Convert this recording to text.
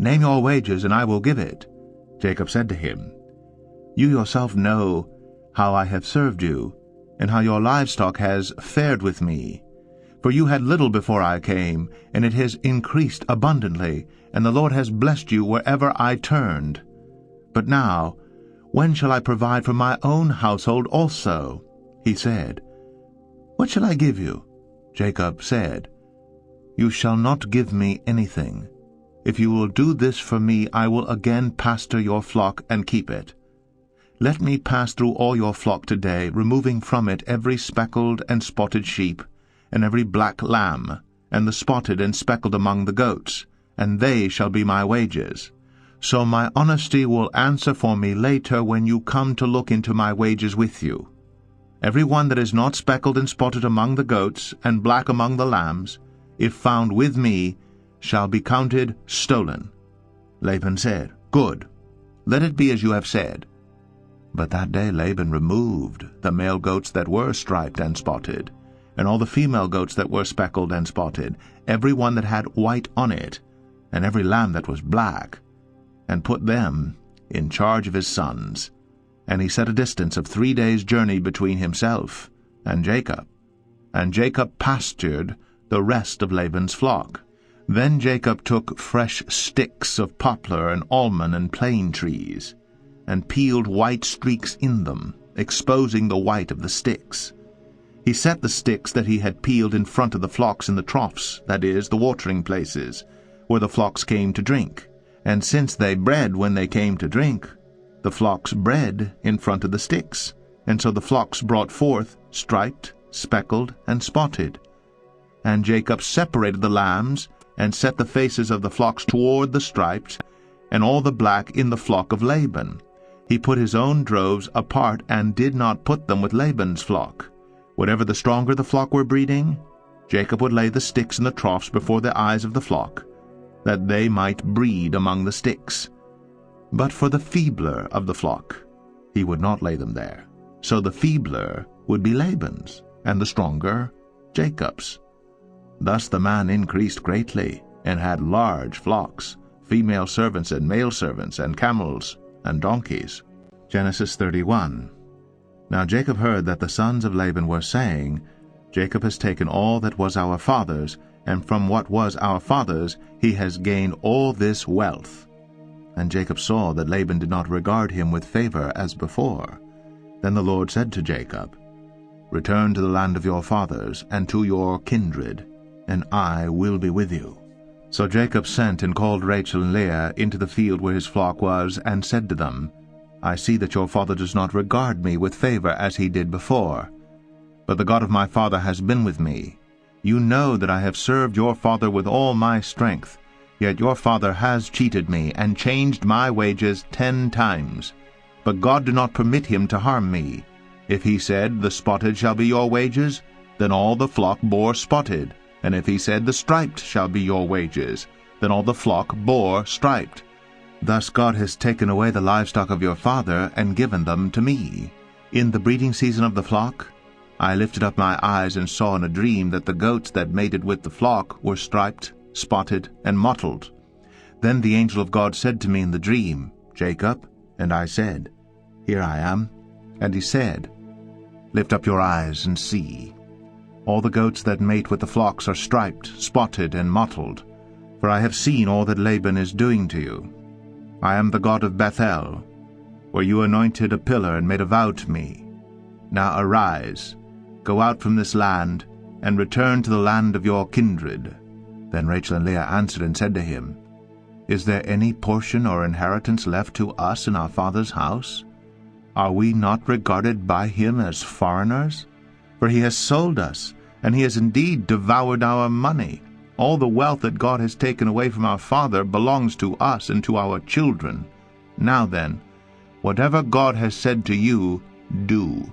Name your wages, and I will give it. Jacob said to him, You yourself know how I have served you, and how your livestock has fared with me. For you had little before I came, and it has increased abundantly, and the Lord has blessed you wherever I turned. But now, when shall I provide for my own household also? He said, What shall I give you? Jacob said, You shall not give me anything. If you will do this for me, I will again pasture your flock and keep it. Let me pass through all your flock today, removing from it every speckled and spotted sheep, and every black lamb, and the spotted and speckled among the goats, and they shall be my wages. So my honesty will answer for me later when you come to look into my wages with you. Every one that is not speckled and spotted among the goats, and black among the lambs, if found with me, shall be counted stolen. Laban said, Good, let it be as you have said. But that day Laban removed the male goats that were striped and spotted, and all the female goats that were speckled and spotted, every one that had white on it, and every lamb that was black, and put them in charge of his sons. And he set a distance of 3 days' journey between himself and Jacob. And Jacob pastured the rest of Laban's flock. Then Jacob took fresh sticks of poplar and almond and plane trees, and peeled white streaks in them, exposing the white of the sticks. He set the sticks that he had peeled in front of the flocks in the troughs, that is, the watering places, where the flocks came to drink. And since they bred when they came to drink, the flocks bred in front of the sticks, and so the flocks brought forth striped, speckled, and spotted. And Jacob separated the lambs, and set the faces of the flocks toward the striped, and all the black in the flock of Laban. He put his own droves apart, and did not put them with Laban's flock. Whatever the stronger the flock were breeding, Jacob would lay the sticks in the troughs before the eyes of the flock, that they might breed among the sticks. But for the feebler of the flock, he would not lay them there. So the feebler would be Laban's, and the stronger Jacob's. Thus the man increased greatly, and had large flocks, female servants and male servants, and camels and donkeys. Genesis 31. Now Jacob heard that the sons of Laban were saying, Jacob has taken all that was our father's, and from what was our father's he has gained all this wealth. And Jacob saw that Laban did not regard him with favor as before. Then the Lord said to Jacob, Return to the land of your fathers, and to your kindred, and I will be with you. So Jacob sent and called Rachel and Leah into the field where his flock was, and said to them, I see that your father does not regard me with favor as he did before. But the God of my father has been with me. You know that I have served your father with all my strength. Yet your father has cheated me, and changed my wages 10 times. But God did not permit him to harm me. If he said, The spotted shall be your wages, then all the flock bore spotted. And if he said, The striped shall be your wages, then all the flock bore striped. Thus God has taken away the livestock of your father, and given them to me. In the breeding season of the flock, I lifted up my eyes and saw in a dream that the goats that mated with the flock were striped, spotted, and mottled. Then the angel of God said to me in the dream, Jacob, and I said, Here I am. And he said, Lift up your eyes and see. All the goats that mate with the flocks are striped, spotted, and mottled, for I have seen all that Laban is doing to you. I am the God of Bethel, where you anointed a pillar and made a vow to me. Now arise, go out from this land, and return to the land of your kindred. Then Rachel and Leah answered and said to him, Is there any portion or inheritance left to us in our father's house? Are we not regarded by him as foreigners? For he has sold us, and he has indeed devoured our money. All the wealth that God has taken away from our father belongs to us and to our children. Now then, whatever God has said to you, do.